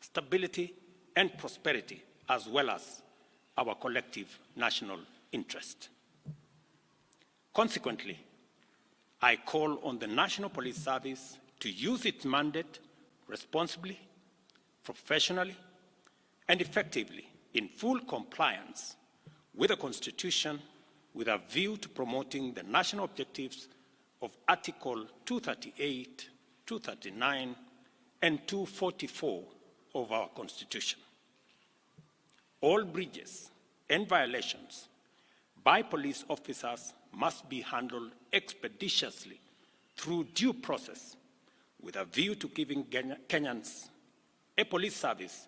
stability, and prosperity, as well as our collective national interest. Consequently, I call on the National Police Service to use its mandate responsibly, professionally, and effectively in full compliance with the Constitution, with a view to promoting the national objectives of Article 238, 239, and 244 of our Constitution. All breaches and violations by police officers must be handled expeditiously through due process, with a view to giving Kenyans a police service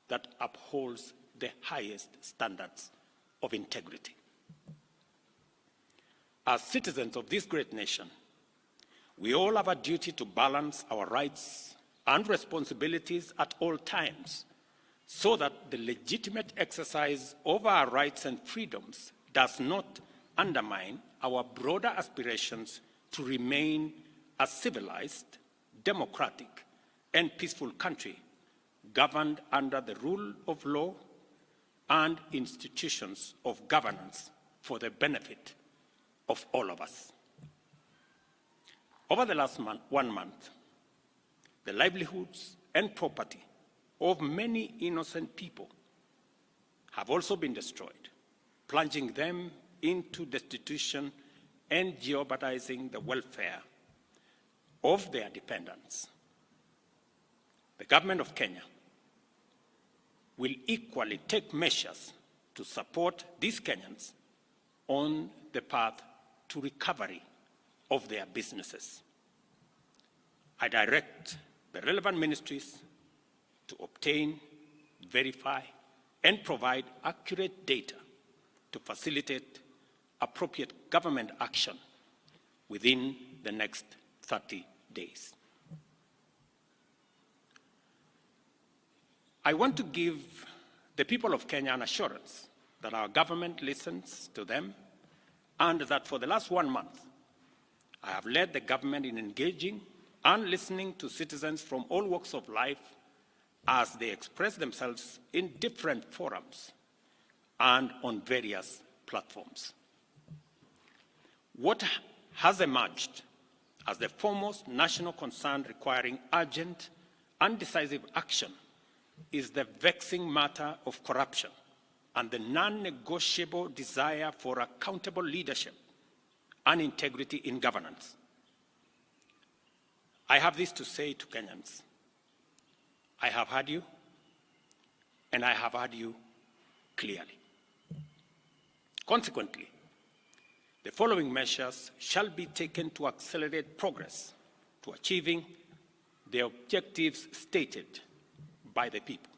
that upholds the highest standards of integrity. As citizens of this great nation, we all have a duty to balance our rights and responsibilities at all times, so that the legitimate exercise of our rights and freedoms does not undermine our broader aspirations to remain a civilized, democratic, and peaceful country governed under the rule of law and institutions of governance for the benefit of all of us. Over the last 1 month, the livelihoods and property of many innocent people have also been destroyed, plunging them into destitution and jeopardizing the welfare of their dependents. The government of Kenya will equally take measures to support these Kenyans on the path to recovery of their businesses. I direct the relevant ministries to obtain, verify, and provide accurate data to facilitate appropriate government action within the next 30 days. I want to give the people of Kenya an assurance that our government listens to them, and that for the last 1 month, I have led the government in engaging and listening to citizens from all walks of life as they express themselves in different forums and on various platforms. What has emerged as the foremost national concern requiring urgent and decisive action is the vexing matter of corruption and the non-negotiable desire for accountable leadership and integrity in governance. I have this to say to Kenyans. I have heard you, and I have heard you clearly. Consequently, the following measures shall be taken to accelerate progress to achieving the objectives stated by the people.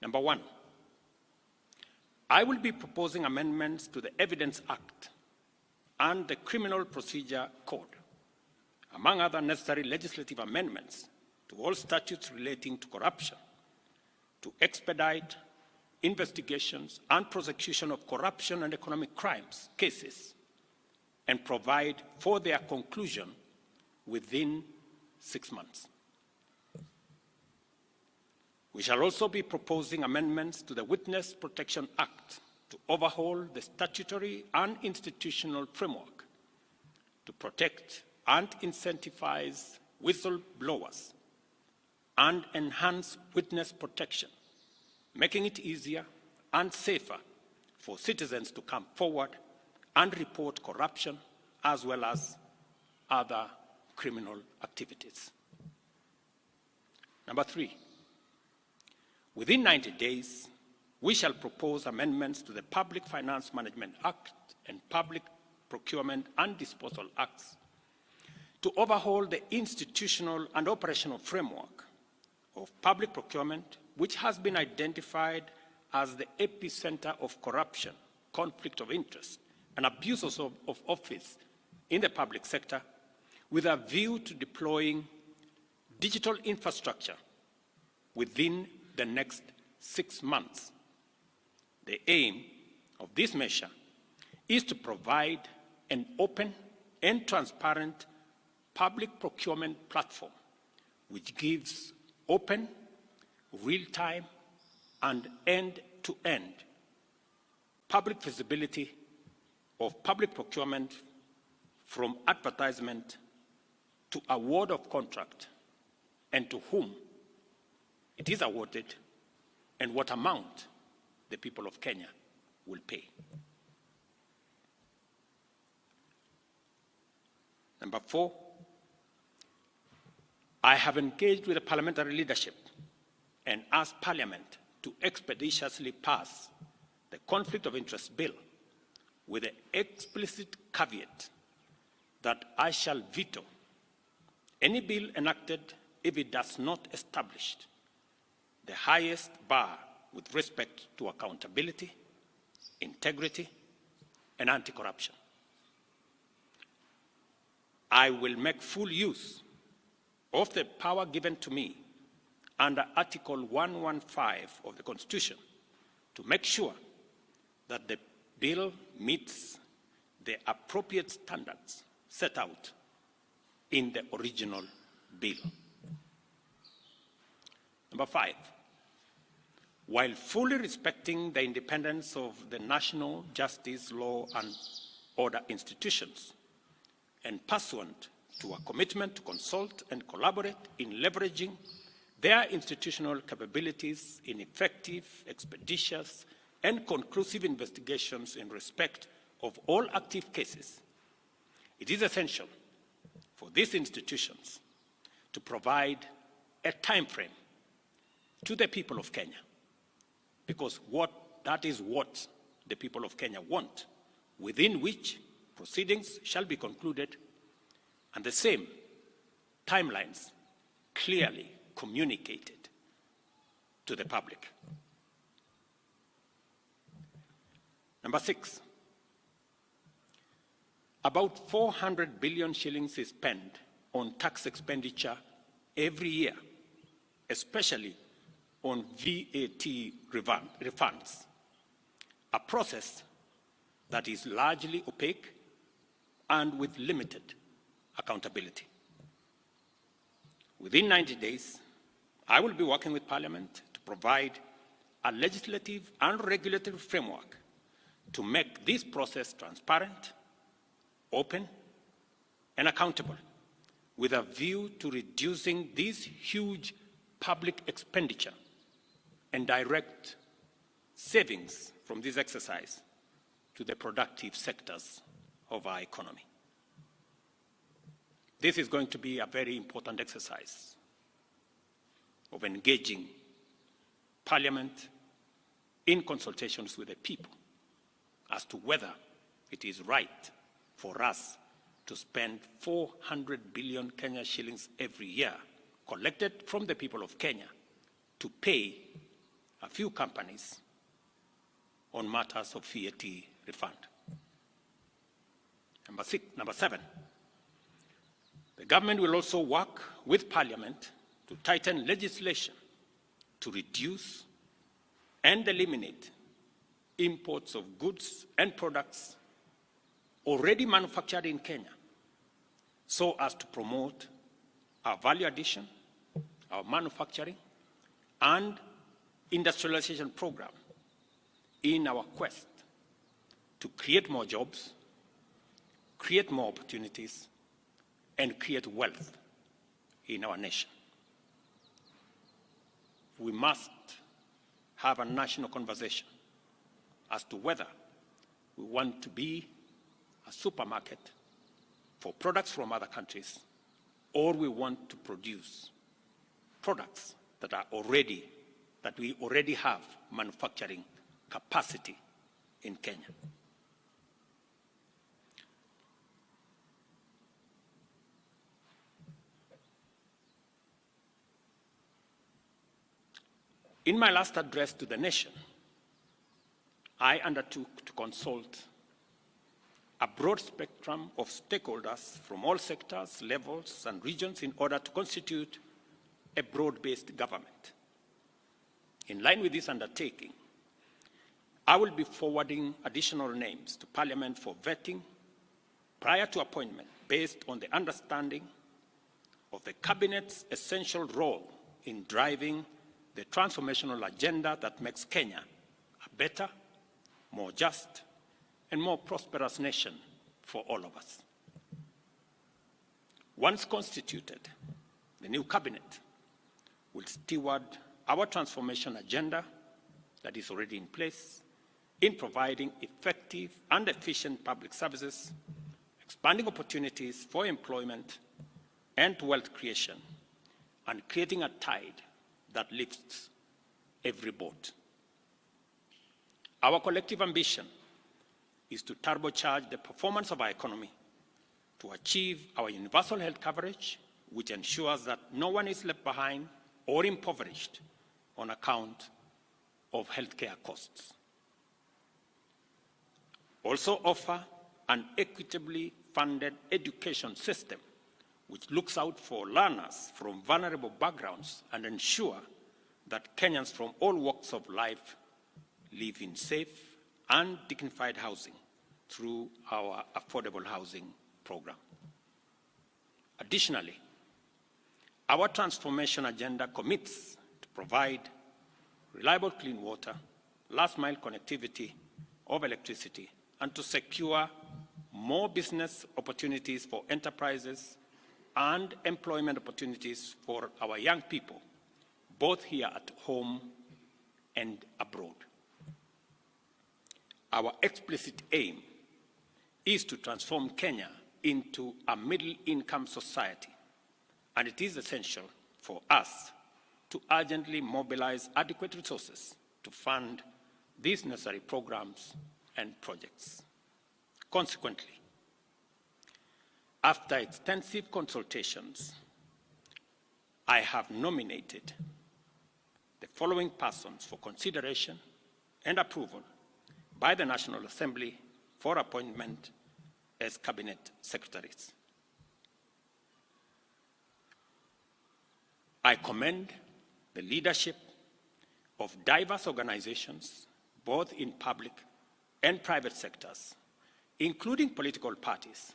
Number 1, I will be proposing amendments to the Evidence Act and the Criminal Procedure Code, among other necessary legislative amendments to all statutes relating to corruption, to expedite investigations and prosecution of corruption and economic crimes cases, and provide for their conclusion within 6 months. We shall also be proposing amendments to the Witness Protection Act to overhaul the statutory and institutional framework to protect and incentivize whistleblowers and enhance witness protection, making it easier and safer for citizens to come forward and report corruption as well as other criminal activities. Number 3, within 90 days, we shall propose amendments to the Public Finance Management Act and Public Procurement and Disposal Acts to overhaul the institutional and operational framework of public procurement, which has been identified as the epicenter of corruption, conflict of interest, and abuses of office in the public sector, with a view to deploying digital infrastructure within the next 6 months. The aim of this measure is to provide an open and transparent public procurement platform which gives open real-time and end-to-end public visibility of public procurement from advertisement to award of contract and to whom it is awarded and what amount the people of Kenya will pay. Number 4, I have engaged with the parliamentary leadership and asked Parliament to expeditiously pass the Conflict of Interest Bill with the explicit caveat that I shall veto any bill enacted if it does not establish the highest bar with respect to accountability, integrity, and anti-corruption. I will make full use of the power given to me under Article 115 of the Constitution to make sure that the bill meets the appropriate standards set out in the original bill. Number 5, while fully respecting the independence of the national justice, law, and order institutions, and pursuant to a commitment to consult and collaborate in leveraging their institutional capabilities in effective, expeditious, and conclusive investigations in respect of all active cases, it is essential for these institutions to provide a time frame to the people of Kenya, because that is what the people of Kenya want, within which proceedings shall be concluded, and the same timelines clearly communicated to the public. Number 6, about 400 billion shillings is spent on tax expenditure every year, especially on VAT refunds, a process that is largely opaque and with limited accountability. Within 90 days, I will be working with Parliament to provide a legislative and regulatory framework to make this process transparent, open, and accountable, with a view to reducing this huge public expenditure and direct savings from this exercise to the productive sectors of our economy. This is going to be a very important exercise of engaging Parliament in consultations with the people as to whether it is right for us to spend 400 billion Kenya shillings every year collected from the people of Kenya to pay a few companies on matters of VAT refund. Number 7, the government will also work with Parliament to tighten legislation to reduce and eliminate imports of goods and products already manufactured in Kenya, so as to promote our value addition, our manufacturing, and industrialization program in our quest to create more jobs, create more opportunities, and create wealth in our nation. We must have a national conversation as to whether we want to be a supermarket for products from other countries, or we want to produce products that we already have manufacturing capacity in Kenya. In my last address to the nation, I undertook to consult a broad spectrum of stakeholders from all sectors, levels, and regions in order to constitute a broad-based government. In line with this undertaking, I will be forwarding additional names to Parliament for vetting prior to appointment based on the understanding of the Cabinet's essential role in driving the transformational agenda that makes Kenya a better, more just, and more prosperous nation for all of us. Once constituted, the new cabinet will steward our transformation agenda that is already in place in providing effective and efficient public services, expanding opportunities for employment and wealth creation, and creating a tide that lifts every boat. Our collective ambition is to turbocharge the performance of our economy, to achieve our universal health coverage, which ensures that no one is left behind or impoverished on account of healthcare costs. Also offer an equitably funded education system which looks out for learners from vulnerable backgrounds and ensure that Kenyans from all walks of life live in safe and dignified housing through our affordable housing program. Additionally, our transformation agenda commits to provide reliable clean water, last-mile connectivity of electricity, and to secure more business opportunities for enterprises and employment opportunities for our young people, both here at home and abroad. Our explicit aim is to transform Kenya into a middle-income society, and it is essential for us to urgently mobilize adequate resources to fund these necessary programs and projects. Consequently, after extensive consultations, I have nominated the following persons for consideration and approval by the National Assembly for appointment as cabinet secretaries. I commend the leadership of diverse organizations, both in public and private sectors, including political parties,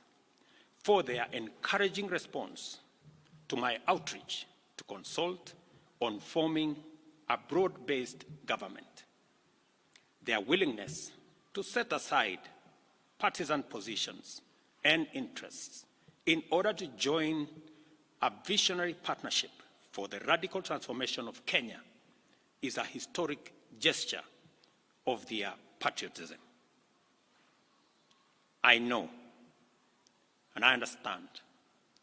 for their encouraging response to my outreach to consult on forming a broad-based government. Their willingness to set aside partisan positions and interests in order to join a visionary partnership for the radical transformation of Kenya is a historic gesture of their patriotism. I know and I understand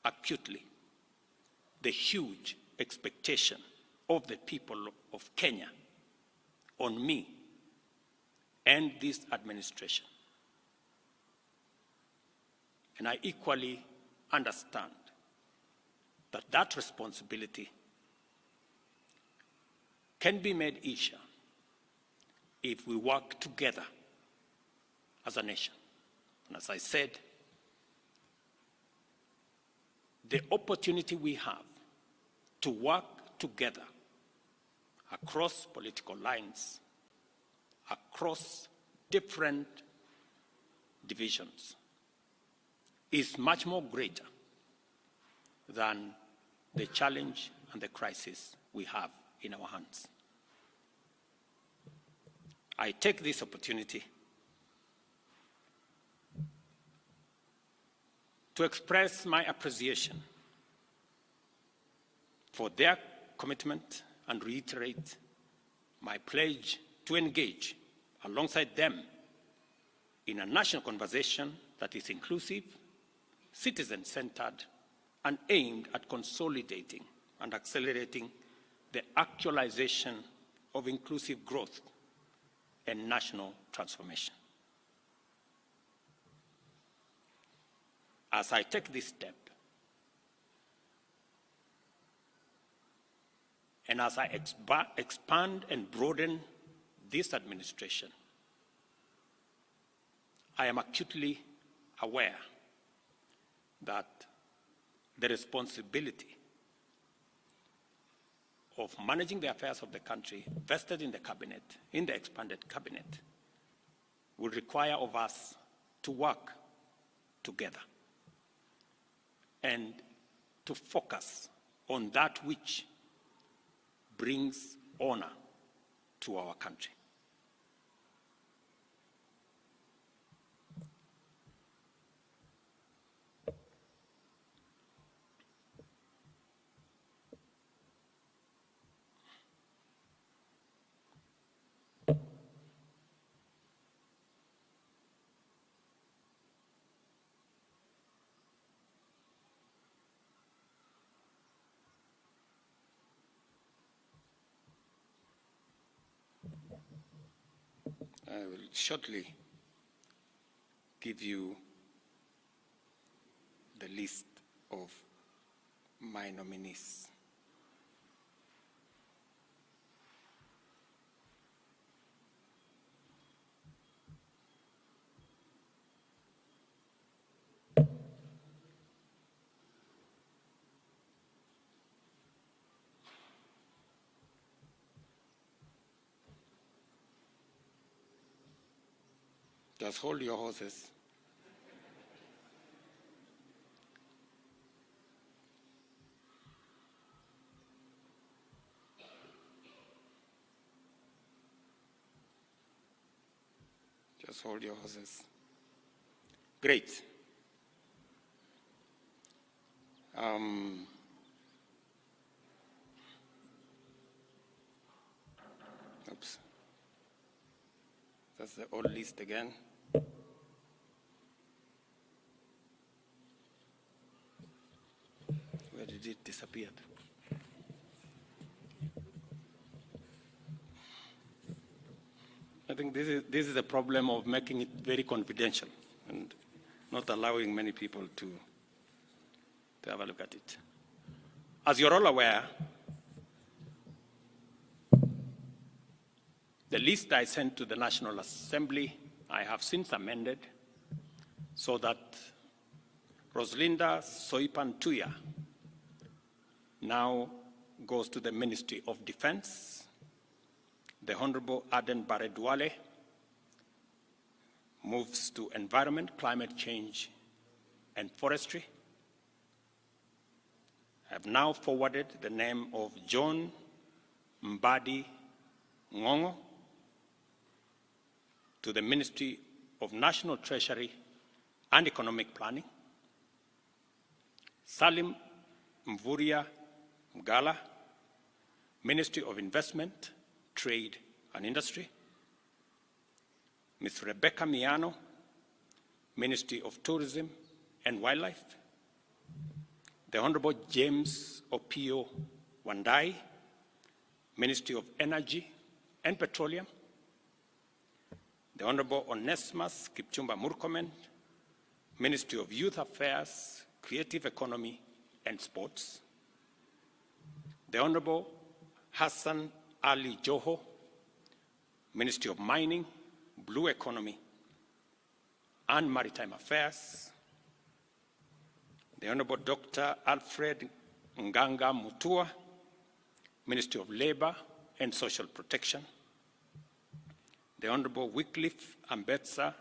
acutely the huge expectation of the people of Kenya on me and this administration. And I equally understand that that responsibility can be made easier if we work together as a nation. And as I said, the opportunity we have to work together across political lines, across different divisions, is much more greater than the challenge and the crisis we have in our hands. I take this opportunity to express my appreciation for their commitment and reiterate my pledge to engage alongside them in a national conversation that is inclusive, citizen-centered, and aimed at consolidating and accelerating the actualization of inclusive growth and national transformation. As I take this step, and as I expand and broaden this administration, I am acutely aware that the responsibility of managing the affairs of the country vested in the cabinet, in the expanded cabinet, will require of us to work together and to focus on that which brings honor to our country. I will shortly give you the list of my nominees. Just hold your horses. Just hold your horses. Great. Oops. That's the old list again. Where did it disappear? I think this is a problem of making it very confidential and not allowing many people to have a look at it. As you're all aware, the list I sent to the National Assembly, I have since amended so that Roslinda Soipan Tuya now goes to the Ministry of Defense. The Honorable Aden Baredwale moves to Environment, Climate Change, and Forestry. I have now forwarded the name of John Mbadi Ngongo to the Ministry of National Treasury and Economic Planning. Salim Mvuria Mgala, Ministry of Investment, Trade and Industry. Ms. Rebecca Miano, Ministry of Tourism and Wildlife. The Honorable James Opio Wandai, Ministry of Energy and Petroleum. The Honorable Onesmus Kipchumba Murkomen, Ministry of Youth Affairs, Creative Economy and Sports. The Honorable Hassan Ali Joho, Ministry of Mining, Blue Economy and Maritime Affairs. The Honorable Dr. Alfred Nganga Mutua, Ministry of Labor and Social Protection. The Honorable Wycliffe Ambetsa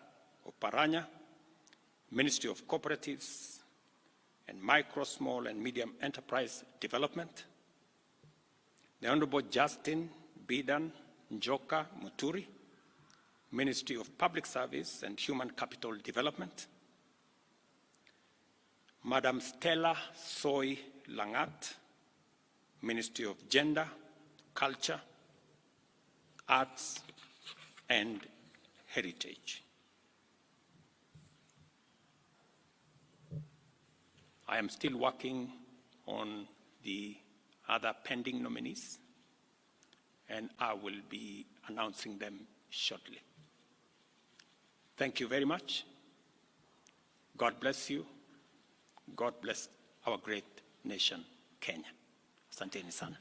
Oparanya, Ministry of Cooperatives and Micro, Small and Medium Enterprise Development. The Honorable Justin Bidan Njoka Muturi, Ministry of Public Service and Human Capital Development. Madam Stella Soy Langat, Ministry of Gender, Culture, Arts and Heritage. I am still working on the other pending nominees, and I will be announcing them shortly. Thank you very much. God bless you. God bless our great nation, Kenya. Asanteni sana.